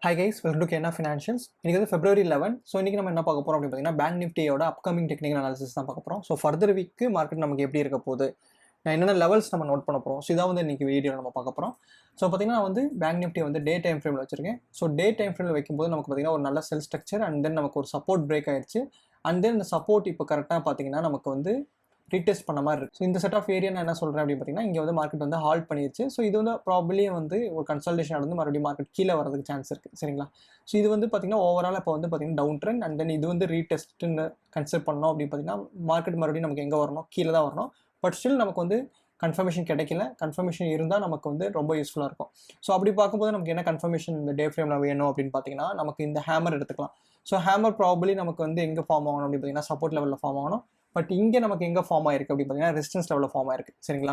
Hi guys, welcome to Kena Financials. இன்னைக்கு வந்து February 11. So இன்னைக்கு நம்ம என்ன பார்க்க போகிறோம் அப்படின்னு பார்த்தீங்கன்னா பேங்க் நிஃப்டியோட அப்கமிங் டெக்னிக்கல் அனாலிசிஸ் தான் பார்க்க போகிறோம். ஸோ ஃபர்தர் வீக்கு மார்க்கெட் நமக்கு எப்படி இருக்க போகுது, நான் என்னென்ன லெவல்ஸ் நம்ம நோட் பண்ண போகிறோம். ஸோ இதான் வந்து இன்னைக்கு வீடியோவில் நம்ம பார்க்க போகிறோம். ஸோ பார்த்தீங்கன்னா வந்து பேங்க் நிஃப்டி வந்து டே டைம் ஃப்ரேமில் வச்சிருக்கேன். ஸோ டே டைம் ஃப்ரேமில் வைக்கும்போது நமக்கு பார்த்தீங்கன்னா ஒரு நல்ல செல் ஸ்ட்ரக்சர் அண்ட் தென் நமக்கு ஒரு சப்போர்ட் பிரேக் ஆயிடுச்சு. அண்ட் தென் இந்த சப்போர்ட் இப்போ கரெக்டாக பார்த்தீங்கன்னா நமக்கு வந்து ரீடெஸ்ட் பண்ண மாதிரி இருக்குது. ஸோ இந்த செட் ஆஃப் ஏரியா நான் என்ன சொல்கிறேன் அப்படின்னு பார்த்தீங்கன்னா இங்கே வந்து மார்க்கெட் வந்து ஹால்ட் பண்ணிடுச்சு. ஸோ இது வந்து ப்ராபப்ளி வந்து ஒரு கன்சல்டேஷன் நடந்து மறுபடியும் மார்க்கெட் கீழே வரதுக்கு சான்ஸ் இருக்குது. சரிங்களா? ஸோ இது வந்து பார்த்தீங்கன்னா ஓவரால் இப்போ வந்து பார்த்தீங்கன்னா டவுன் ட்ரெண்ட் அண்ட் தென் இது வந்து ரீடெஸ்ட்டுன்னு கன்சிடர் பண்ணோம் அப்படின்னு பார்த்தீங்கன்னா மார்க்கெட் மறுபடியும் நமக்கு எங்கே வரணும், கீழே தான் வரணும். பட் ஸ்டில் நமக்கு வந்து கன்ஃபர்மேஷன் கிடைக்கல. கன்ஃபர்மேஷன் இருந்தால் நமக்கு வந்து ரொம்ப யூஸ்ஃபுல்லாக இருக்கும். ஸோ அப்படி பார்க்கும்போது நமக்கு என்ன கன்ஃபர்மேஷன் இந்த டே ஃப்ரேமில் வேணும் அப்படின்னு பார்த்தீங்கன்னா நமக்கு இந்த ஹேமர் எடுத்துக்கலாம். ஸோ ஹேமர் ப்ராபப்ளி நமக்கு வந்து எங்கே ஃபார்ம் ஆகணும் அப்படின்னு பார்த்தீங்கன்னா சப்போர்ட் லெவலில் ஃபார்ம் ஆகணும். பட் இங்கே நமக்கு எங்கே ஃபார்ம் ஆயிருக்கு அப்படின்னு பார்த்தீங்கன்னா ரெசிஸ்டன்ஸ் லெவலில் ஃபார்ம் ஆயிருக்கு. சரிங்களா?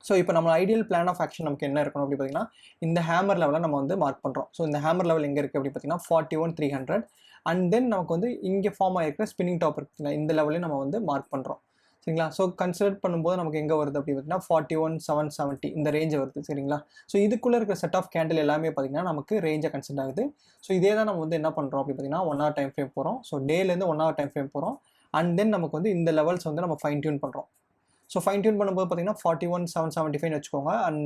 ஸோ இப்போ நம்ம ஐடியல் பிளான் ஆஃப் ஆக்ஷன் நமக்கு என்ன இருக்கணும் அப்படின்னு பார்த்தீங்கன்னா இந்த ஹேமர் லெவலில் நம்ம வந்து மார்க் பண்ணுறோம். ஸோ இந்த ஹேமர் லெவல் எங்கே இருக்குது அப்படின்னு பார்த்தீங்கன்னா 41,300 அண்ட் தென் நமக்கு வந்து இங்கே ஃபார்ம் ஆகிருக்கிற ஸ்பின்னிங் டாப் இருக்குங்களா இந்த லெவலையும் நம்ம வந்து மார்க் பண்ணுறோம். சரிங்களா? ஸோ கன்சிடர் பண்ணும்போது நமக்கு எங்கே வருது அப்படின்னு பார்த்தீங்கன்னா 41,770 இந்த ரேஞ்சை வருது. சரிங்களா? ஸோ இதுக்குள்ளே இருக்கிற செட் ஆஃப் கேண்டில் எல்லாமே பார்த்தீங்கன்னா நமக்கு ரேஞ்சை கன்சிடர் ஆகுது. ஸோ இதே தான் நம்ம வந்து என்ன பண்ணுறோம் அப்படின்னு பார்த்தீங்கன்னா 1 hour டைம் ஃப்ரேம் போகிறோம். ஸோ டேலேருந்து 1 hour டைம் ஃப்ரேம் போகிறோம். அண்ட் தென் நமக்கு வந்து இந்த லெவல்ஸ் வந்து நம்ம ஃபைன் டியூன் பண்ணுறோம். ஸோ ஃபைன் டியூன் பண்ணும்போது பார்த்தீங்கன்னா 41,775 வச்சுக்கோங்க. அண்ட்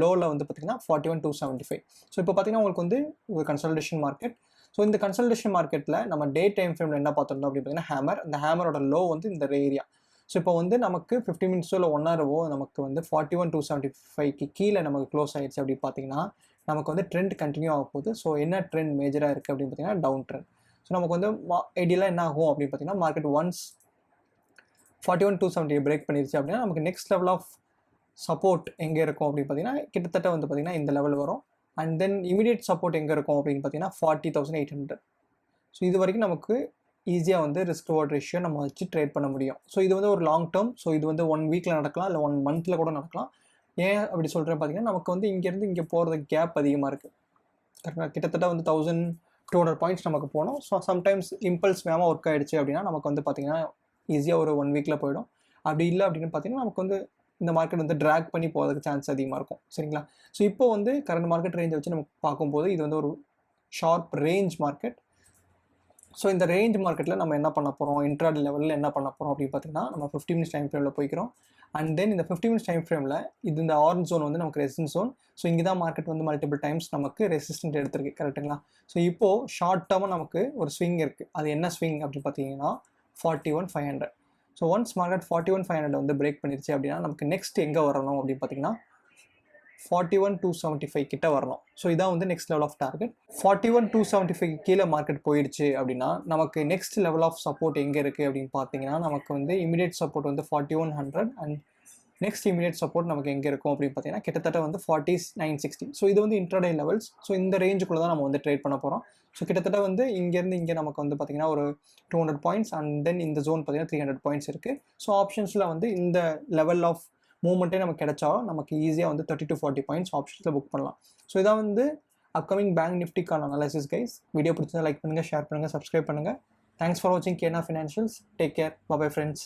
லோவில் வந்து பார்த்தீங்கன்னா 41,275. ஸோ இப்போ பார்த்தீங்கன்னா உங்களுக்கு வந்து ஒரு கன்சல்டேஷன் மார்க்கெட். ஸோ இந்த கன்சல்டேஷன் மார்க்கெட்டில் நம்ம டே டைம் ஃப்ரேமில் என்ன பார்த்துருந்தோம் அப்படின்னு பார்த்தீங்கன்னா ஹேமர், இந்த ஹேமரோட லோ வந்து இந்த ஏரியா. ஸோ இப்போ வந்து நமக்கு 15 மினிட்ஸோ இல்லை 1 hour நமக்கு வந்து 41,275க்கு கீழே நமக்கு க்ளோஸ் ஆகிடுச்சு அப்படின்னு பார்த்தீங்கன்னா நமக்கு வந்து ட்ரெண்ட் கண்டினியூ ஆக போகுது. ஸோ என்ன ட்ரெண்ட் மேஜராக இருக்குது அப்படின்னு பார்த்தீங்கன்னா டவுன் ட்ரெண்ட். ஸோ நமக்கு வந்து ஐடியலாக என்ன ஆகும் அப்படின்னு பார்த்தீங்கன்னா மார்க்கெட் ஒன்ஸ் 41,270 பிரேக் பண்ணிருச்சு அப்படின்னா நமக்கு நெக்ஸ்ட் லெவல் ஆஃப் சப்போர்ட் எங்கே இருக்கும் அப்படின்னு பார்த்தீங்கன்னா கிட்டத்தட்ட வந்து பார்த்தீங்கன்னா இந்த லெவல் வரும். அண்ட் தென் இமீடியட் சப்போர்ட் எங்கே இருக்கும் அப்படின்னு பார்த்தீங்கன்னா 40,800. ஸோ இது வரைக்கும் நமக்கு ஈஸியாக வந்து ரிஸ்க் ரிவார்ட் ரேஷியோ நம்ம வச்சு ட்ரேட் பண்ண முடியும். ஸோ இது வந்து ஒரு லாங் டேர்ம். ஸோ இது வந்து 1 வீக்கில் நடக்கலாம், இல்லை 1 monthல கூட நடக்கலாம். ஏன் அப்படி சொல்கிறேன் பார்த்தீங்கன்னா நமக்கு வந்து இங்கேருந்து இங்கே போகிறதுக்கு கேப் அதிகமாக இருக்குது. கரெக்டாக கிட்டத்தட்ட வந்து 1,200 பாயிண்ட்ஸ் நமக்கு போகணும். ஸோ சம்டைம்ஸ் இம்பல்ஸ் வேகமாக ஒர்க் ஆகிடுச்சு அப்படின்னா நமக்கு வந்து பார்த்தீங்கன்னா ஈஸியாக ஒரு 1 வீக்கில் போயிடும். அப்படி இல்லை அப்படின்னு பார்த்தீங்கன்னா நமக்கு வந்து இந்த மார்க்கெட் வந்து ட்ராக் பண்ணி போகிறதுக்கு சான்ஸ் அதிகமாக இருக்கும். சரிங்களா? ஸோ இப்போ வந்து கரண்ட் மார்க்கெட் ரேஞ்சை வச்சு நம்ம பார்க்கும்போது இது வந்து ஒரு ஷார்ப் ரேஞ்ச் மார்க்கெட். ஸோ இந்த ரேஞ்ச் மார்க்கெட்டில் நம்ம என்ன பண்ண போகிறோம், இன்ட்ராடே லெவலில் என்ன பண்ண போகிறோம் அப்படின்னு பார்த்தீங்கன்னா நம்ம 15 minutes டைம் ஃப்ரேமில் போய்க்கிறோம். அண்ட் தென் இந்த 15 minutes டைம் ஃப்ரேமில் இது இந்த ஆரஞ்ச் ஜோன் வந்து நமக்கு ரெசிஸ்டன்ஸ் ஜோன். ஸோ இங்கே தான் மார்க்கெட் வந்து மல்டிபிள் டைம்ஸ் நமக்கு ரெசிஸ்டன்ட் எடுத்திருக்கு. கரெக்டுங்களா? ஸோ இப்போது ஷார்ட் டேர்மாக நமக்கு ஒரு ஸ்விங் இருக்குது. அது என்ன ஸ்விங் அப்படின்னு பார்த்தீங்கன்னா 41,500. ஸோ ஒன்ஸ் மார்க்கெட் 41,500 வந்து பிரேக் பண்ணிருச்சு அப்படின்னா நமக்கு நெக்ஸ்ட் எங்கே வரணும் அப்படின்னு பார்த்தீங்கன்னா 41,275 கிட்ட வரணும். ஸோ இதான் வந்து நெக்ஸ்ட் லெவல் ஆஃப் டார்கெட். 41,275 கீழே மார்க்கெட் போயிடுச்சு அப்படின்னா நமக்கு நெக்ஸ்ட் லெவல் ஆஃப் சப்போர்ட் எங்கே இருக்குது அப்படின்னு பார்த்தீங்கன்னா நமக்கு வந்து இமீடியட் சப்போர்ட் வந்து 4100 அண்ட் நெக்ஸ்ட் இமீடியட் சப்போர்ட் நமக்கு எங்கே இருக்கும் அப்படின்னு பார்த்தீங்கன்னா கிட்டத்தட்ட வந்து 4960. ஸோ இது வந்து இன்ட்ராடே லெவல்ஸ். ஸோ இந்த ரேஞ்சுக்குள்ளே தான் நம்ம வந்து ட்ரேட் பண்ண போகிறோம். ஸோ கிட்டத்தட்ட வந்து இங்கேருந்து இங்கே நமக்கு வந்து பார்த்தீங்கன்னா ஒரு 200 பாயிண்ட்ஸ் அண்ட் தென் இந்த ஜோன் பார்த்தீங்கன்னா 300 பாயிண்ட்ஸ் இருக்குது. ஸோ ஆப்ஷன்ஸில் வந்து இந்த லெவல் ஆஃப் மூவ்மெண்ட்டே நமக்கு கிடைச்சா நமக்கு ஈஸியாக வந்து 30 to 40 பாயிண்ட்ஸ் ஆப்ஷன்ஸில் புக் பண்ணலாம். ஸோ இதான் வந்து அப்கமிங் பேங்க் நிஃப்டிக்கான அனாலிசிஸ் கைஸ். வீடியோ பிடிச்சா லைக் பண்ணுங்கள், ஷேர் பண்ணுங்கள், சப்ஸ்கிரைப் பண்ணுங்கள். தேங்க்ஸ் ஃபார் வாட்சிங் கேனா financials. Take care. Bye friends.